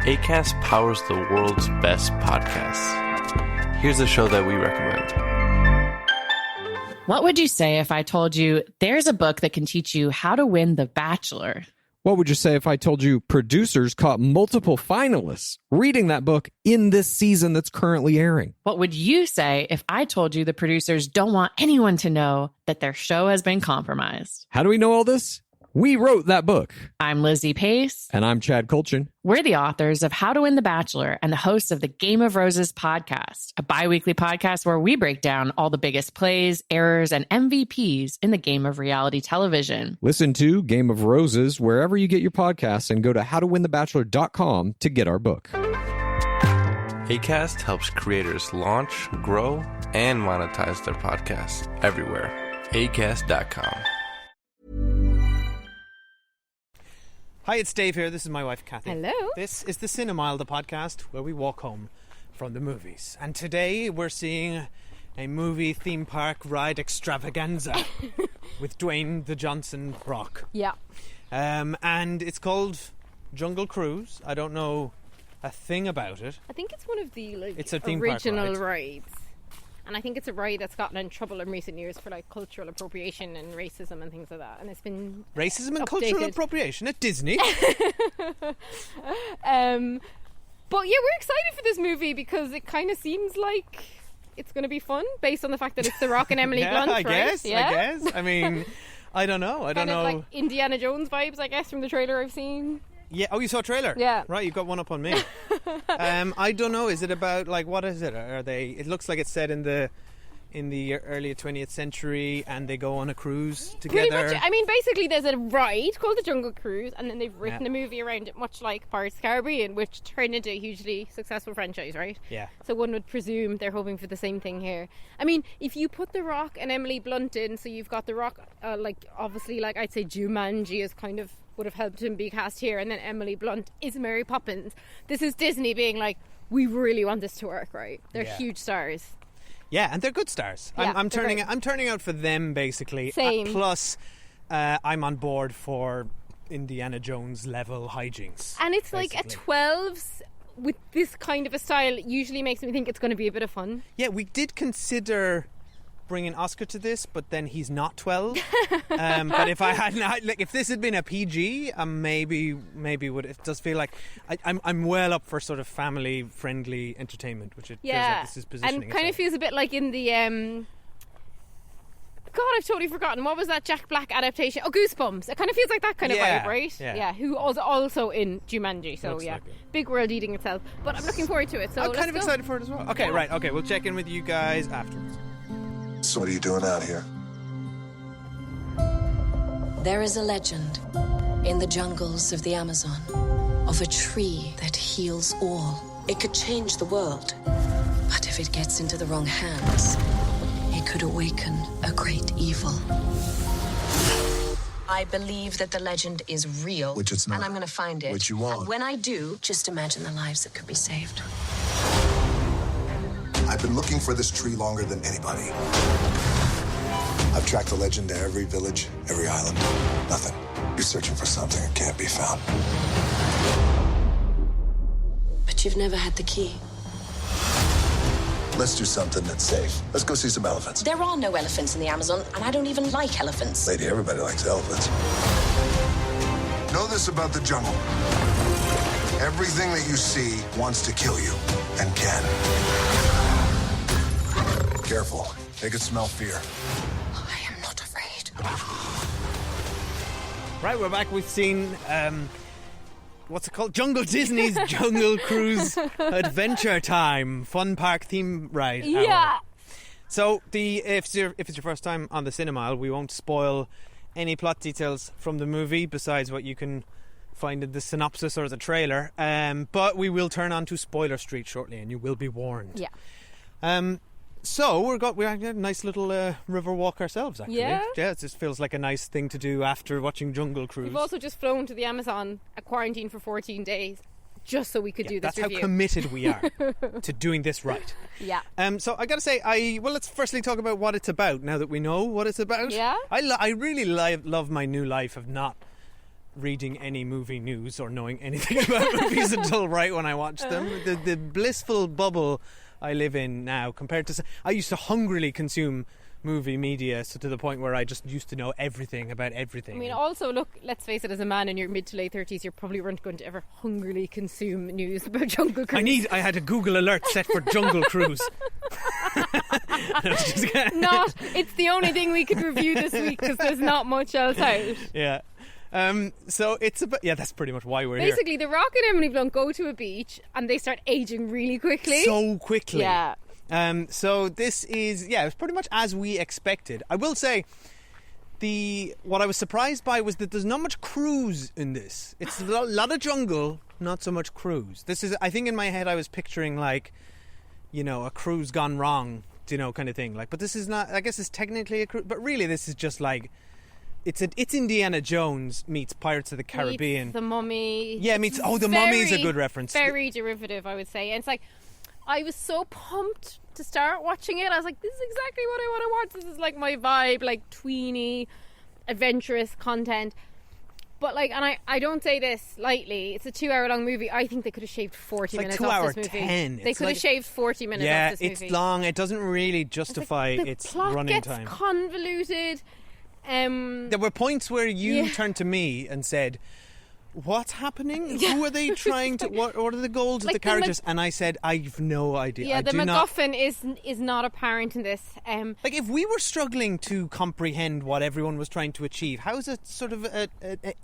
Acast powers the world's best podcasts. Here's a show that we recommend. What would you say if I told you there's a book that can teach you how to win The Bachelor? What would you say if I told you producers caught multiple finalists reading that book in this season that's currently airing? What would you say if I told you the producers don't want anyone to know that their show has been compromised? How do we know all this? We wrote that book. I'm Lizzie Pace. And I'm Chad Kulchin. We're the authors of How to Win the Bachelor and the hosts of the Game of Roses podcast, a bi-weekly podcast where we break down all the biggest plays, errors, and MVPs in the game of reality television. Listen to Game of Roses wherever you get your podcasts and go to howtowinthebachelor.com to get our book. Acast helps creators launch, grow, and monetize their podcasts everywhere. Acast.com. Hi, it's Dave here. This is my wife, Kathy. Hello. This is the Cinemile, the podcast where we walk home from the movies. And today we're seeing a movie theme park ride extravaganza with Dwayne the Johnson Rock. Yeah. And it's called Jungle Cruise. I don't know a thing about it. I think it's one of the It's a theme park original ride. rides. And I think it's a ride that's gotten in trouble in recent years for cultural appropriation and racism and things like that. And it's been Racism and updated. cultural appropriation at Disney. But yeah, we're excited for this movie because it kind of seems like it's going to be fun based on the fact that it's The Rock and Emily Blunt, I right? guess. Yeah? I guess. I mean, I don't know. I don't Kind know. of like Indiana Jones vibes, I guess, from the trailer I've seen. Yeah. Oh, you saw a trailer? Yeah. Right, you've got one up on me. I don't know. Is it about what is it? Are they? It looks like it's set in the early 20th century, and they go on a cruise together. Pretty much. I mean, basically, there's a ride called the Jungle Cruise, and then they've written a movie around it, much like Pirates of the Caribbean, which turned into a hugely successful franchise, right? Yeah. So one would presume they're hoping for the same thing here. I mean, if you put The Rock and Emily Blunt in, so you've got The Rock, obviously, I'd say Jumanji is kind of would have helped him be cast here, and then Emily Blunt is Mary Poppins. This is Disney being like, we really want this to work, right? They're huge stars. Yeah, and they're good stars. Yeah, I'm they're turning. great. I'm turning out for them basically. Same. Plus, I'm on board for Indiana Jones level hijinks. And it's like a basically. 12s with this kind of a style. It usually makes me think it's going to be a bit of fun. Yeah, we did consider bringing Oscar to this, but then he's not 12. But if I hadn't, if this had been a PG, maybe would. It does feel like I'm well up for sort of family friendly entertainment, which it feels like this is positioning. And kind of itself. feels a bit like in the God, I've totally forgotten. What was that Jack Black adaptation? Oh, Goosebumps. It kind of feels like that kind of Yeah, vibe, right? yeah. Who was also in Jumanji. So Looks yeah, like it. big world eating itself. But I'm looking forward to it. So I'm let's kind of go. excited for it as well. Okay, right. Okay, we'll check in with you guys afterwards. So what are you doing out here? There is a legend in the jungles of the Amazon of a tree that heals all. It could change the world, but if it gets into the wrong hands, it could awaken a great evil. I believe that the legend is real. Which it's not. And I'm going to find it. Which you won't. And when I do, just imagine the lives that could be saved. I've been looking for this tree longer than anybody. I've tracked the legend to every village, every island. Nothing. You're searching for something that can't be found. But you've never had the key. Let's do something that's safe. Let's go see some elephants. There are no elephants in the Amazon, and I don't even like elephants. Lady, everybody likes elephants. Know this about the jungle. Everything that you see wants to kill you, and can. Careful. They could smell fear. I am not afraid. Right, we're back. We've seen what's it called? Disney's Jungle Cruise Adventure Time Fun Park theme ride. hour. Yeah. So if it's your first time on the Cinemile, we won't spoil any plot details from the movie besides what you can find in the synopsis or the trailer. But we will turn on to Spoiler Street shortly, and you will be warned. Yeah. So we're having a nice little river walk ourselves. Actually, Yeah? it just feels like a nice thing to do after watching Jungle Cruise. We've also just flown to the Amazon, a quarantine for 14 days, just so we could do this that's review. how committed we are to doing this right. Yeah. So I gotta say, let's firstly talk about what it's about. Now that we know what it's about, Yeah? I really love my new life of not reading any movie news or knowing anything about movies until right when I watch them. The blissful bubble I live in now compared to... I used to hungrily consume movie media, so to the point where I just used to know everything about everything. I mean, also, look, let's face it, as a man in your mid to late 30s, you probably weren't going to ever hungrily consume news about Jungle Cruise. I had a Google alert set for Jungle Cruise. It's the only thing we could review this week because there's not much else out. Yeah. So it's about... Yeah, that's pretty much why we're here. Basically, The Rock and Emily Blunt go to a beach and they start aging really quickly. So quickly. Yeah. So this is, it's pretty much as we expected. I will say, what I was surprised by was that there's not much cruise in this. It's a lot of jungle, not so much cruise. This is, I think in my head I was picturing like, a cruise gone wrong, kind of thing. Like, but this is not, I guess it's technically a cruise, but really this is just like, it's Indiana Jones meets Pirates of the Caribbean. Meets The Mummy. Yeah, The Mummy is a good reference. Very derivative, I would say. And it's like, I was so pumped to start watching it. I was like, this is exactly what I want to watch. This is like my vibe, like tweeny, adventurous content. But like, and I don't say this lightly, it's a 2-hour long movie. I think they could have shaved 40 minutes off this movie. 10. They could have shaved 40 minutes off this movie. Yeah, it's long. It doesn't really justify its running time. The plot gets convoluted. There were points where you turned to me and said, what's happening? Who are they trying to... What are the goals of the characters? And I said, I've no idea. Yeah, the MacGuffin is not apparent in this. Like, if we were struggling to comprehend what everyone was trying to achieve, how is a sort of an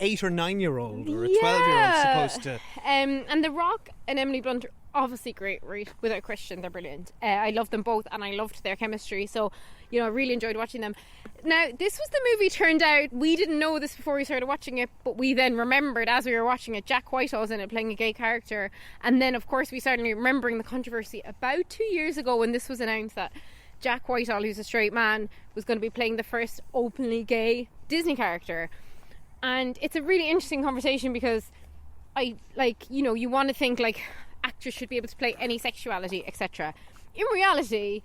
8 or 9-year-old or a 12-year-old supposed to... And The Rock and Emily Blunt are obviously great, right? Without question, they're brilliant. I love them both and I loved their chemistry. So, I really enjoyed watching them. Now, this was the movie, turned out, we didn't know this before we started watching it, but we then remembered as we were watching it, Jack Whitehall's in it playing a gay character. And then, of course, we started remembering the controversy about 2 years ago when this was announced that Jack Whitehall, who's a straight man, was going to be playing the first openly gay Disney character. And it's a really interesting conversation because you want to think like actors should be able to play any sexuality, etc. In reality,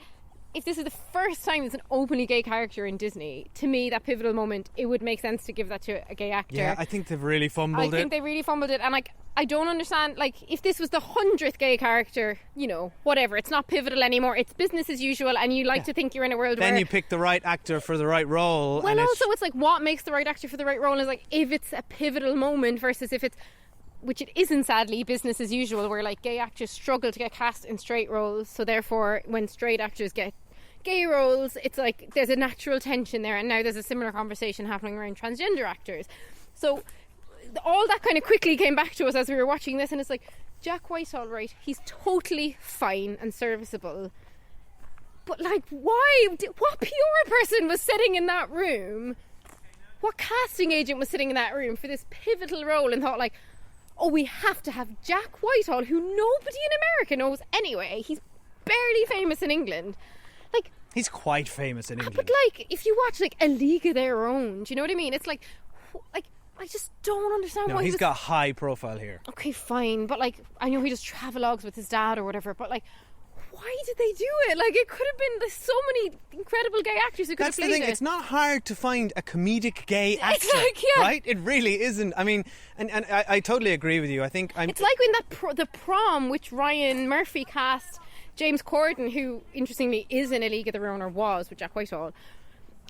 if this is the first time there's an openly gay character in Disney, to me, that pivotal moment, it would make sense to give that to a gay actor. Yeah, I think they've really fumbled it. I think they really fumbled it. And I don't understand, if this was the 100th gay character, whatever, it's not pivotal anymore, it's business as usual, and you like to think you're in a world where... Then you pick the right actor for the right role. Well, also, it's like, what makes the right actor for the right role is like, if it's a pivotal moment versus if it's... Which it isn't, sadly, business as usual, where gay actors struggle to get cast in straight roles, so therefore when straight actors get gay roles, it's like there's a natural tension there, and now there's a similar conversation happening around transgender actors. So all that kind of quickly came back to us as we were watching this, and it's like, Jack Whitehall, right, he's totally fine and serviceable, but why? What PR person was sitting in that room? What casting agent was sitting in that room for this pivotal role and thought we have to have Jack Whitehall, who nobody in America knows anyway. He's barely famous in England. He's quite famous in England. But if you watch A League of Their Own, do you know what I mean? It's I just don't understand why he's got high profile here. Okay, fine, but I know he does travelogues with his dad or whatever, but why did they do it? It could have been, there's so many incredible gay actors who could have played it. That's the thing, it's not hard to find a comedic gay actor, right? It really isn't. I mean, and I totally agree with you. I think it's like when the Prom, which Ryan Murphy cast James Corden, who interestingly is in A League of Their Own, or was, with Jack Whitehall.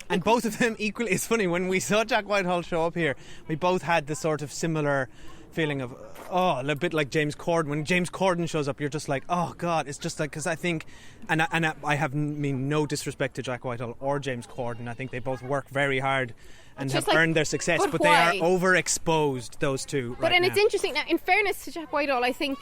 And both of them equally, it's funny, when we saw Jack Whitehall show up here, we both had this sort of similar feeling of, a little bit like James Corden. When James Corden shows up, you're just like, oh God, it's just because I think, and I have no disrespect to Jack Whitehall or James Corden, I think they both work very hard and have earned their success, but they are overexposed, those two, right now. It's interesting. Now, in fairness to Jack Whitehall, I think,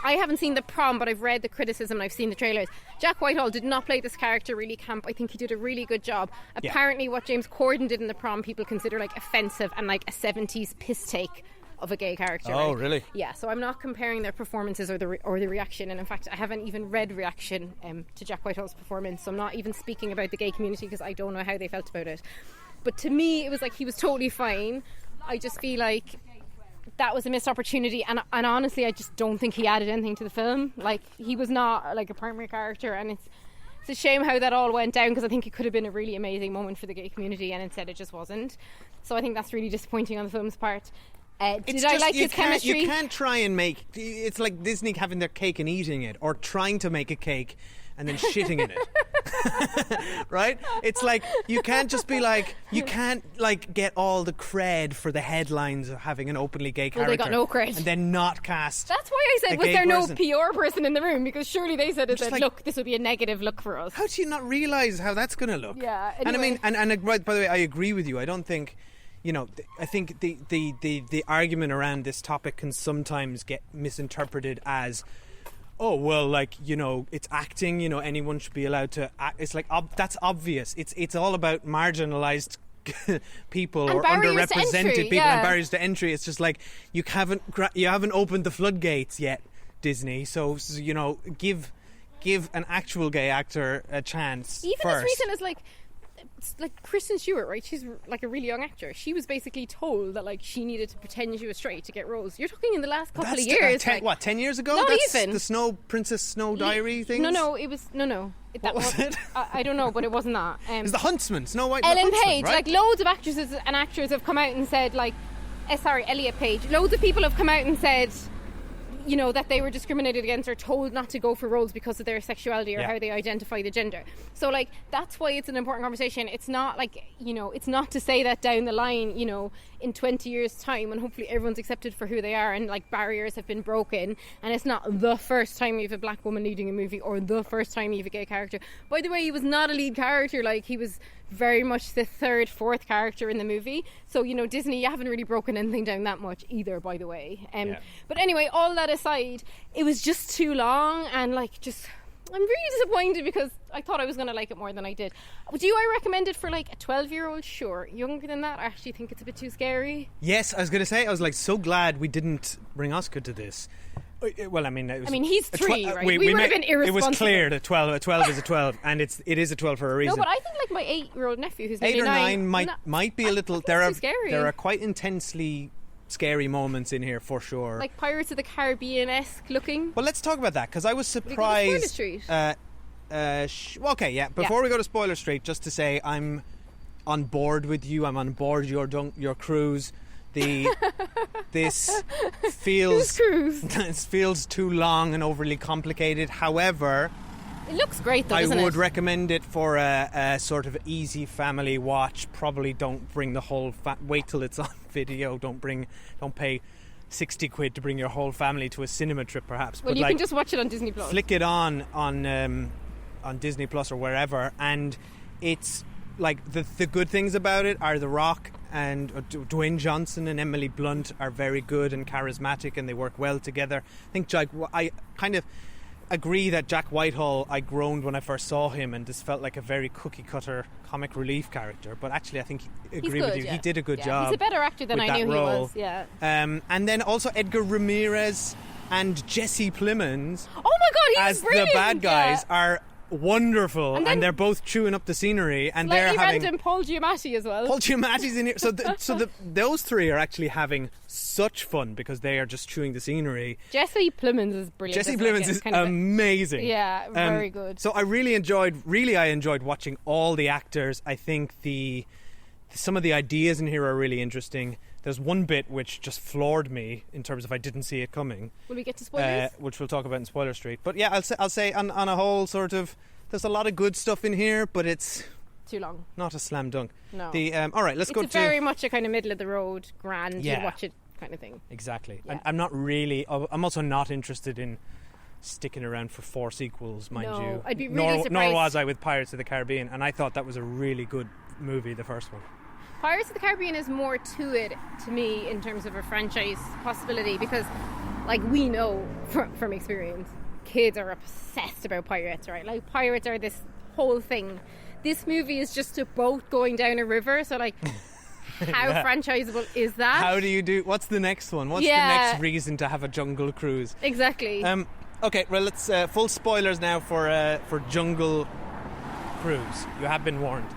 I haven't seen The Prom, but I've read the criticism and I've seen the trailers. Jack Whitehall did not play this character really camp. I think he did a really good job. Apparently what James Corden did in The Prom, people consider offensive and a 70s piss take of a gay character. Oh, really? Yeah, so I'm not comparing their performances or the reaction, and in fact I haven't even read reaction to Jack Whitehall's performance, so I'm not even speaking about the gay community because I don't know how they felt about it. But to me, it was he was totally fine. I just feel that was a missed opportunity, and honestly, I just don't think he added anything to the film. He was not a primary character, and it's a shame how that all went down because I think it could have been a really amazing moment for the gay community, and instead it just wasn't. So I think that's really disappointing on the film's part. Did I like his chemistry? You can't try and make... It's like Disney having their cake and eating it, or trying to make a cake and then shitting in it. Right? It's like, you can't just be like... You can't, like, get all the cred for the headlines of having an openly gay character. Well, they got no cred. And then not cast... That's why I said, was there no PR person in the room? Because surely they said, like, look, this would be a negative look for us. How do you not realise how that's going to look? Yeah, And I anyway. mean, and right, by the way, I agree with you. I don't think... You know, I think the argument around this topic can sometimes get misinterpreted as, oh, well, like, you know, it's acting, you know, anyone should be allowed to act. It's like, that's obvious. It's all about marginalised people And or barriers to underrepresented entry, people yeah. and barriers to entry. It's just like, you haven't opened the floodgates yet, Disney. So you know, give an actual gay actor a chance Even first. as recent as like Kristen Stewart, right? She's like a really young actor. She was basically told that like she needed to pretend she was straight to get roles. You're talking in the last couple of years. 10 years ago? Not That's even. the Princess Snow Diary thing? No, it was no. What was it? I don't know, but it wasn't that. It's the Huntsman, Snow White and the Ellen Huntsman, Page, right? like loads of actresses and actors have come out and said like, Elliot Page. Loads of people have come out and said, you know, that they were discriminated against or told not to go for roles because of their sexuality or Yeah. how they identify the gender. So like that's why it's an important conversation. It's not like, you know, it's not to say that down the line, you know, in 20 years time when hopefully everyone's accepted for who they are and like barriers have been broken and it's not the first time you have a black woman leading a movie or the first time you have a gay character. By the way, he was not a lead character, like he was very much the third, fourth character in the movie. So, you know, Disney, you haven't really broken anything down that much either, by the way. But anyway, all that aside, it was just too long and like just... I'm really disappointed because I thought I was going to like it more than I did. Do I recommend it for like a 12-year-old? Sure. Younger than that, I actually think it's a bit too scary. Yes, I was going to say, I was like so glad we didn't bring Oscar to this. Well, I mean, he's 3, right? We would have been It was irresponsible. clear that 12 is a 12, and it is a 12 for a reason. No, but I think like my 8-year-old nephew who's 8 nearly or 9 might be a little... There too scary. are quite intensely scary moments in here for sure. Like Pirates of the Caribbean-esque looking. Well, let's talk about that because I was We go to surprised. Spoiler Street. Okay, yeah. Before we go to Spoiler Street, just to say I'm on board with you. I'm on board your cruise. This feels cruise? this feels too long and overly complicated. However, It looks great though, I doesn't would it? recommend it for a sort of easy family watch. Probably don't bring the whole... wait till it's on video. Don't pay 60 quid to bring your whole family to a cinema trip, perhaps. Well, but you like, can just watch it on Disney Plus. flick it on Disney Plus or wherever, and it's like the good things about it are The Rock and Dwayne Johnson and Emily Blunt are very good and charismatic, and they work well together. I think I kind of agree that Jack Whitehall, I groaned when I first saw him, and this felt like a very cookie cutter comic relief character. But actually, I think agree with you. Yeah. He did a good Yeah. job. He's a better actor than with I that knew role. he was. Yeah. And then also Edgar Ramirez and Jesse Plemons Oh my God, he was as brilliant. the bad guys Yeah. are wonderful, And and, then- they're both chewing up the scenery, and Slightly they're having random Paul Giamatti as well. Paul Giamatti's in here. So those three are actually having such fun because they are just chewing the scenery. Jesse Plemons is brilliant. Jesse isn't he? Plemons It's is kind of amazing. Yeah, very good. So I really enjoyed watching all the actors. I think some of the ideas in here are really interesting. There's one bit which just floored me in terms of I didn't see it coming. Will we get to spoilers? Which we'll talk about in Spoiler Street. But yeah, I'll say on a whole sort of, there's a lot of good stuff in here, but it's Too long. not a slam dunk. No. All right, let's go It's to... very much a kind of middle of the road, grand, Yeah. you'd watch it kind of thing. Exactly. Yeah. I'm not really... I'm also not interested in sticking around for 4 sequels, mind No, you. I'd be really nor surprised. was I with Pirates of the Caribbean, and I thought that was a really good movie, the first one. Pirates of the Caribbean is more to it, to me, in terms of a franchise possibility, because, like, we know from experience, kids are obsessed about pirates, right? Like, pirates are this whole thing. This movie is just a boat going down a river, so, like, how franchisable is that? How do you do... What's the next one? What's Yeah. the next reason to have a jungle cruise? Exactly. Okay, well, let's... full spoilers now for Jungle Cruise. You have been warned.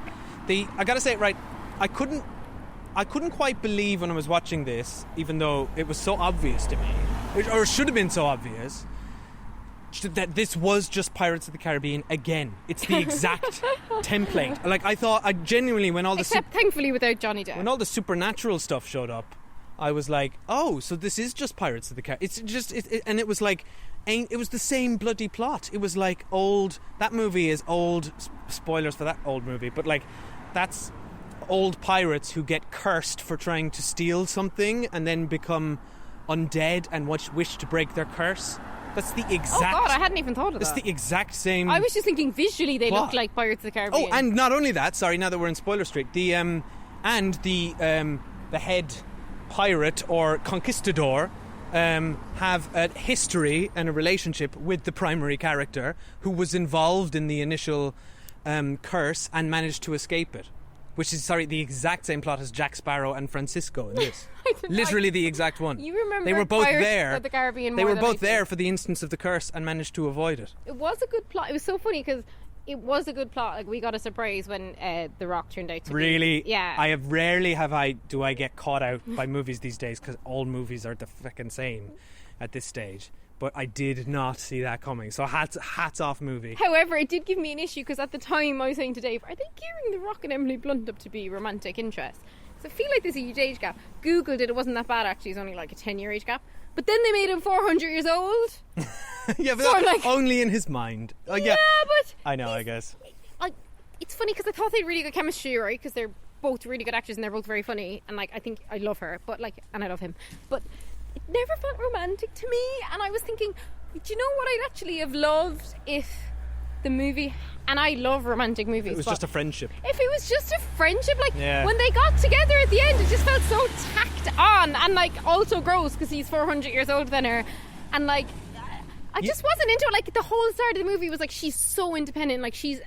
I gotta say, right, I couldn't quite believe when I was watching this, even though it was so obvious to me, or should have been so obvious, that this was just Pirates of the Caribbean again. It's the exact template. Like, I genuinely, when all the Except, thankfully, without Johnny Depp. when all the supernatural stuff showed up, I was like, oh, so this is just Pirates of the Caribbean. It's just, and it was like, it was the same bloody plot. It was like old. That movie is old. Spoilers for that old movie, but like, that's old pirates who get cursed for trying to steal something and then become undead and wish to break their curse. That's the exact. Oh God, I hadn't even thought of that. That's the exact same. I was just thinking visually they plot. look like Pirates of the Caribbean. Oh, and not only that. Sorry, now that we're in spoiler street, the head pirate or conquistador have a history and a relationship with the primary character who was involved in the initial curse and managed to escape it. Which is, the exact same plot as Jack Sparrow and Francisco in this. Literally the exact one. You remember they were both Pirates there. of the Caribbean They more were than I both do. there for the instance of the curse and managed to avoid it. It was a good plot. It was so funny because it was a good plot. Like, we got a surprise when The Rock turned out to Really? be... Yeah. I have rarely do I get caught out by movies these days because all movies are the fucking same at this stage. But I did not see that coming. So hats off movie. However, it did give me an issue because at the time I was saying to Dave, are they gearing The Rock and Emily Blunt up to be romantic interests? So I feel like there's a huge age gap. Googled it wasn't that bad actually. It's only like a 10-year age gap. But then they made him 400 years old. Yeah, but So that's like- only in his mind. Yeah, but... I know, I guess. It's funny because I thought they had really good chemistry, right? Because they're both really good actors and they're both very funny. And like, I think I love her, and I love him. But it never felt romantic to me. And I was thinking, do you know what I'd actually have loved if the movie... And I love romantic movies. It was but just a friendship. if it was just a friendship, like Yeah. when they got together at the end, it just felt so tacked on and like also gross because he's 400 years older than her. And like, I just wasn't into it. Like, the whole start of the movie was like, she's so independent. Like, she's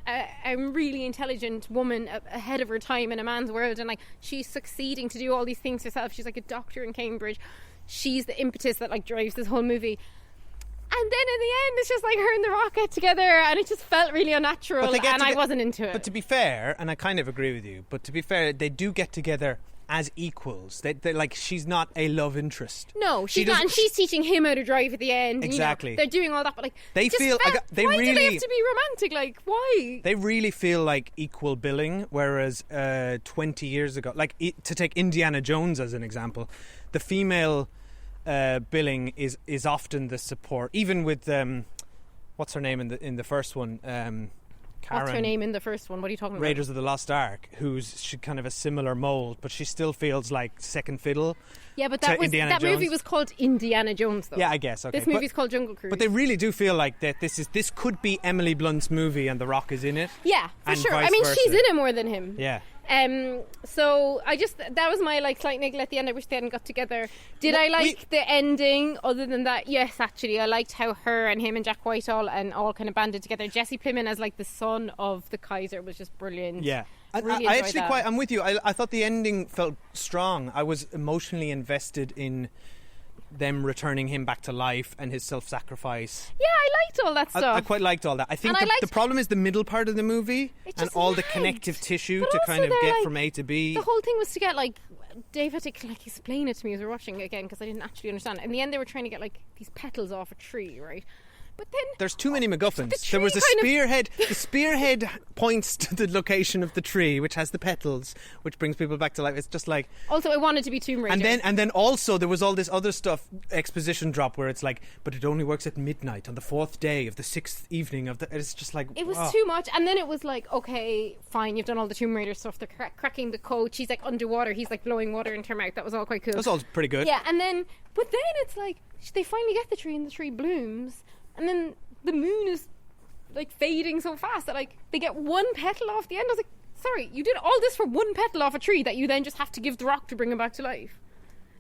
a really intelligent woman ahead of her time in a man's world. And like, she's succeeding to do all these things herself. She's like a doctor in Cambridge. She's the impetus that like drives this whole movie. And then in the end, it's just like her and The Rock get together, and it just felt really unnatural, and I wasn't into it. But to be fair, and I kind of agree with you, but to be fair, they do get together as equals. They like, she's not a love interest. No, She she's not, doesn't- and she's teaching him how to drive at the end. Exactly. You know, they're doing all that, but like, They it just feel- felt, they why do they really- have to be romantic? Like, why? They really feel like equal billing, whereas 20 years ago, like to take Indiana Jones as an example, the female billing is often the support. Even with what's her name in the first one, Karen, What's her name in the first one? What are you talking Raiders of the Lost Ark, she's kind of a similar mold, but she still feels like second fiddle. about? Yeah, but to that Indiana movie Jones. was called Indiana Jones, though. Yeah, I guess. Okay, This movie's called Jungle Cruise. But they really do feel like that this could be Emily Blunt's movie, and The Rock is in it. yeah, for and sure. vice I mean, versa. she's in it more than him. Yeah. So that was my like slight niggle at the end. I wish they hadn't got together. Did I like the ending? Other than that, yes, actually, I liked how her and him and Jack Whitehall and all kind of banded together. Jesse Plemons as like the son of the Kaiser was just brilliant. Yeah. Really I enjoyed actually that. I'm with you. I thought the ending felt strong. I was emotionally invested in them returning him back to life and his self-sacrifice. Yeah, I liked all that stuff. I quite liked all that. I think And I liked- the problem is the middle part of the movie It and just all the lagged. connective tissue But to also kind of they're get like- from A to B. The whole thing was to get like Dave had to like explain it to me as we were watching it again because I didn't actually understand. In the end, they were trying to get like these petals off a tree, right? But then There's too many MacGuffins. The There was a tree kind of- spearhead. The spearhead points to the location of the tree, which has the petals, which brings people back to life. It's just like, also I wanted to be Tomb Raider. and then also there was all this other stuff, exposition drop, where it's like, but it only works at midnight on the 4th day of the 6th evening of the. It's just like, it was oh. too much, and then it was like, okay, fine, you've done all the Tomb Raider stuff. They're cracking the code. She's like underwater. He's like blowing water into her mouth. That was all quite cool. That's all pretty good. Yeah, and then, but then it's like they finally get the tree, and the tree blooms, and then the moon is like fading so fast that like they get one petal off the end. I was like, sorry, you did all this for one petal off a tree that you then just have to give The Rock to bring him back to life.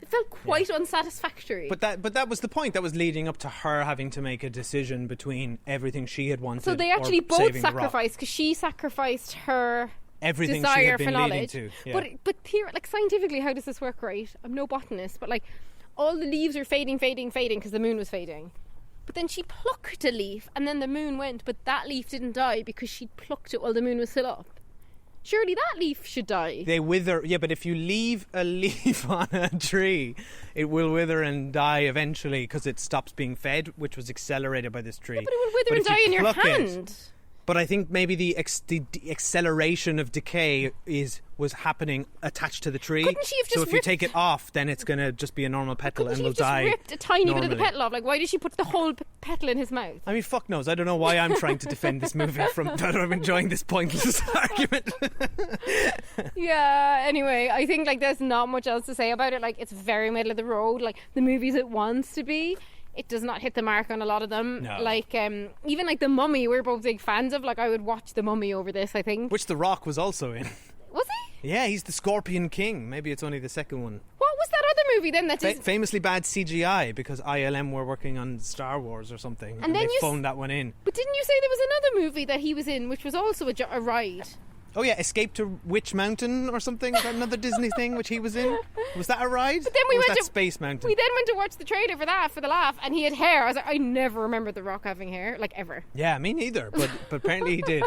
It felt quite unsatisfactory. But that was the point. That was leading up to her having to make a decision between everything she had wanted. so they or actually both saving The Rock. sacrificed because she sacrificed her Everything she desire had been for leading knowledge. to. Yeah. But like scientifically, how does this work? Right? I'm no botanist, but like all the leaves are fading because the moon was fading. But then she plucked a leaf, and then the moon went, but that leaf didn't die because she plucked it while the moon was still up. Surely that leaf should die. They wither. Yeah, but if you leave a leaf on a tree, it will wither and die eventually because it stops being fed, which was accelerated by this tree. But it would wither But and if you die in your pluck it- hand. But I think maybe the acceleration of decay was happening attached to the tree. Couldn't she have so just if you take it off, then it's going to just be a normal petal and Couldn't she will have just die. ripped a tiny bit of the normally. petal off? Like, why did she put the whole petal in his mouth? I mean, fuck knows. I don't know why I'm trying to defend this movie from that I'm enjoying this pointless argument. Yeah, anyway, I think like there's not much else to say about it. Like, it's very middle of the road. Like, the movies it wants to be, it does not hit the mark on a lot of them. No. Like, even like The Mummy, we're both big fans of. Like, I would watch The Mummy over this, I think. Which The Rock was also in. Was he? Yeah, he's the Scorpion King. Maybe it's only the second one. What was that other movie then that is... Famously bad CGI because ILM were working on Star Wars or something, and then they you phoned that one in. But didn't you say there was another movie that he was in which was also a ride? Oh yeah, Escape to Witch Mountain or something. Is that another Disney thing which he was in? Was that a ride? But then we or was went that to Space Mountain. We then went to watch the trailer for that for the laugh, and he had hair. I was like, I never remember The Rock having hair, like ever. Yeah, me neither. But apparently he did.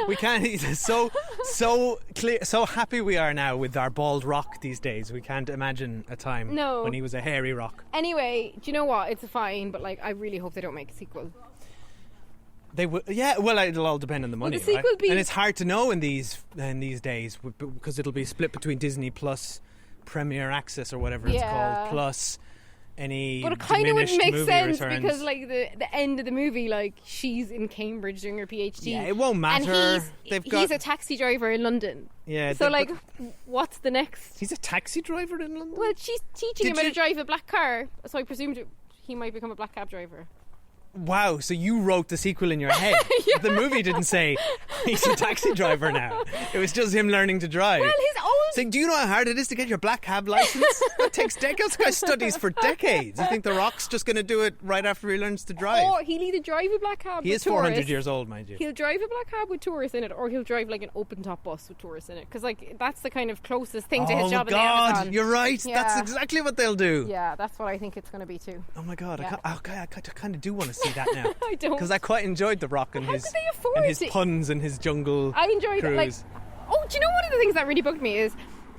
We can't. He's so clear, so happy we are now with our bald Rock these days. We can't imagine a time when he was a hairy Rock. Anyway, do you know what? It's fine, but like, I really hope they don't make a sequel. They will, yeah. Well, it'll all depend on the money, the sequel right? be- And it's hard to know in these days because it'll be split between Disney Plus, Premier Access or whatever it's called, plus any. But it kind of wouldn't make movie sense returns. because, like, the end of the movie, like, she's in Cambridge doing her PhD. Yeah, it won't matter. And They've got- he's a taxi driver in London. Yeah. So, like, what's the next? He's a taxi driver in London. Well, she's teaching Did him how you- to drive a black car, so I presumed he might become a black cab driver. Wow, so you wrote the sequel in your head. Yeah. The movie didn't say he's a taxi driver now. It was just him learning to drive. Well, his own... So, do you know how hard it is to get your black cab license? That takes decades. This guy studies for decades. You think The Rock's just going to do it right after he learns to drive? Or he'll either drive a black cab He with is 400 tourists. years old, mind you. He'll drive a black cab with tourists in it, or he'll drive like an open-top bus with tourists in it. Because like that's the kind of closest thing to his job in the God, Amazon. you're right. Yeah. That's exactly what they'll do. Yeah, that's what I think it's going to be too. Oh my God, Yeah. I kind of do want to see that now. I don't. Because I quite enjoyed The Rock and How his could they afford and his it? puns and his jungle I enjoyed cruise. it. Like, oh, do you know one of the things that really bugged me is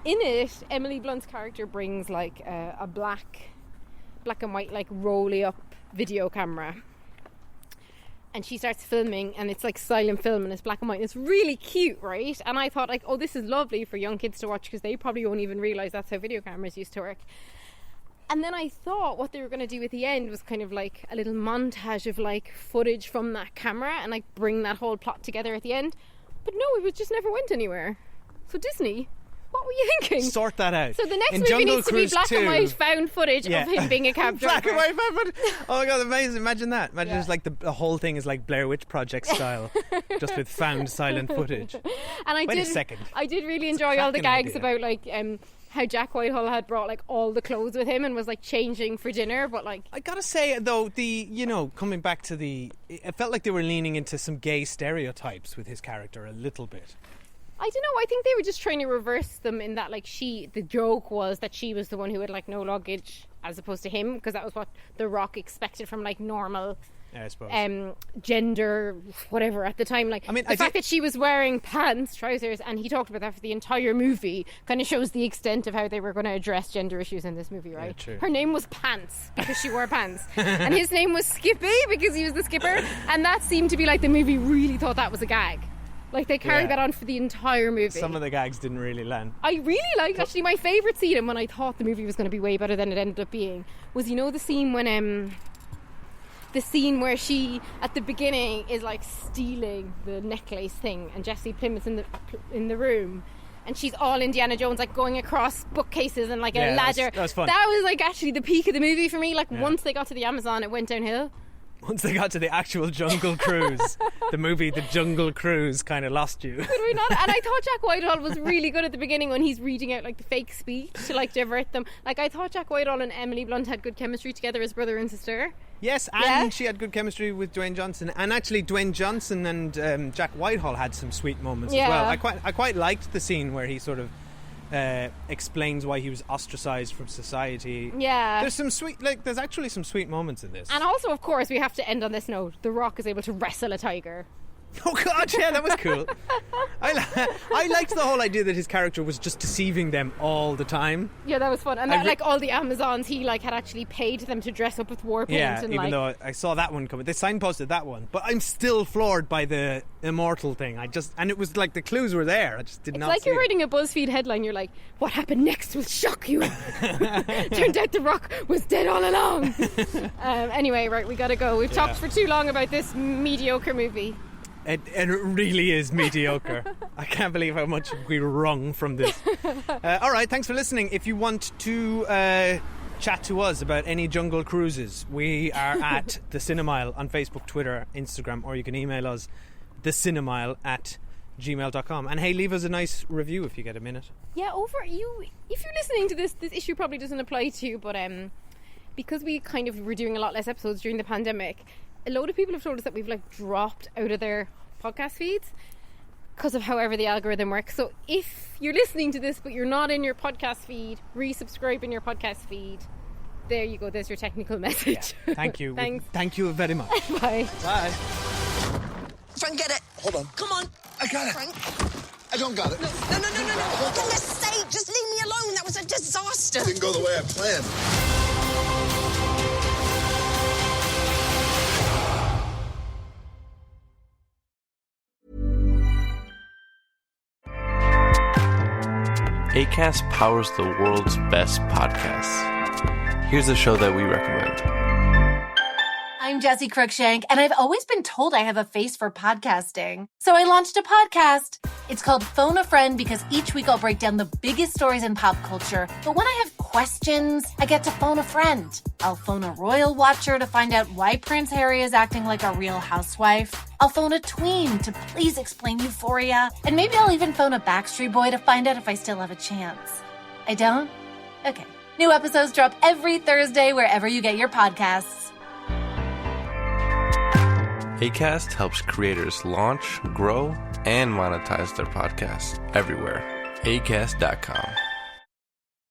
in it, Emily Blunt's character brings like a black and white like rolly up video camera, and she starts filming, and it's like silent film and it's black and white. And it's really cute, right? And I thought like, oh, this is lovely for young kids to watch because they probably won't even realise that's how video cameras used to work. And then I thought what they were going to do at the end was kind of like a little montage of like footage from that camera and like bring that whole plot together at the end. But no, it was just never went anywhere. So Disney, what were you thinking? Sort that out. So the next In movie Jungle needs to be Cruise black 2, and white found footage Yeah. of him being a cab driver. Black and white footage. Oh my God, amazing. Imagine that. Imagine Yeah. just like the whole thing is like Blair Witch Project style, just with found silent footage. And I Wait a did, second. I did really enjoy all the cracking gags idea. about like how Jack Whitehall had brought like all the clothes with him and was like changing for dinner, but like I gotta say though, coming back to it felt like they were leaning into some gay stereotypes with his character a little bit. I don't know, I think they were just trying to reverse them in that like the joke was that she was the one who had like no luggage as opposed to him, because that was what The Rock expected from like normal Yeah, I suppose. gender whatever at the time. Like I mean, the fact that she was wearing trousers, and he talked about that for the entire movie, kind of shows the extent of how they were going to address gender issues in this movie, right? Yeah, true. Her name was Pants because she wore pants, and his name was Skippy because he was the skipper, and that seemed to be like the movie really thought that was a gag. Like they carried Yeah. that on for the entire movie. Some of the gags didn't really land. I really liked, actually, my favourite scene, and when I thought the movie was going to be way better than it ended up being, was, the scene when the scene where she at the beginning is like stealing the necklace thing, and Jesse Plemons in the room, and she's all Indiana Jones, like going across bookcases and like Yeah, a ladder. that was fun. That was like actually the peak of the movie for me. Like Yeah. once they got to the Amazon, it went downhill. Once they got to the actual Jungle Cruise, the movie The Jungle Cruise kind of lost you. Could we not? And I thought Jack Whitehall was really good at the beginning when he's reading out like the fake speech to like divert them. Like I thought Jack Whitehall and Emily Blunt had good chemistry together as brother and sister. Yes, and Yeah. she had good chemistry with Dwayne Johnson, and actually Dwayne Johnson and Jack Whitehall had some sweet moments as Yeah. well. I quite liked the scene where he sort of explains why he was ostracized from society. Yeah. There's actually some sweet moments in this. And also, of course, we have to end on this note. The Rock is able to wrestle a tiger. Oh God, yeah, that was cool. I liked the whole idea that his character was just deceiving them all the time. Yeah, that was fun. And that, like all the Amazons, he like had actually paid them to dress up with war paint. Yeah, and, even though I saw that one coming. They signposted that one. But I'm still floored by the immortal thing. And it was like the clues were there. I just did not see it. It's like you're reading a BuzzFeed headline. You're like, what happened next will shock you. Turned out The Rock was dead all along. Anyway, right, we gotta go. We've talked for too long about this mediocre movie. It really is mediocre. I can't believe how much we wrung from this. All right, thanks for listening. If you want to chat to us about any jungle cruises, we are at The Cinemile on Facebook, Twitter, Instagram, or you can email us thecinemile@gmail.com. And hey, leave us a nice review if you get a minute. Yeah, if you're listening to this issue probably doesn't apply to you, but because we kind of were doing a lot less episodes during the pandemic, a load of people have told us that we've like dropped out of their podcast feeds because of however the algorithm works. So if you're listening to this but you're not in your podcast feed, resubscribe in your podcast feed. There you go, there's your technical message. Yeah. Thank you. Thanks. Thank you very much. Bye. Bye. Frank, get it. Hold on. Come on. I got it. Frank. I don't got it. No. For goodness sake, just leave me alone. That was a disaster. Didn't go the way I planned. Acast powers the world's best podcasts. Here's a show that we recommend. I'm Jessie Cruikshank, and I've always been told I have a face for podcasting. So I launched a podcast. It's called Phone a Friend because each week I'll break down the biggest stories in pop culture. But when I have questions, I get to phone a friend. I'll phone a royal watcher to find out why Prince Harry is acting like a real housewife. I'll phone a tween to please explain Euphoria. And maybe I'll even phone a Backstreet Boy to find out if I still have a chance. I don't? Okay. New episodes drop every Thursday wherever you get your podcasts. Acast helps creators launch, grow, and monetize their podcasts everywhere. Acast.com.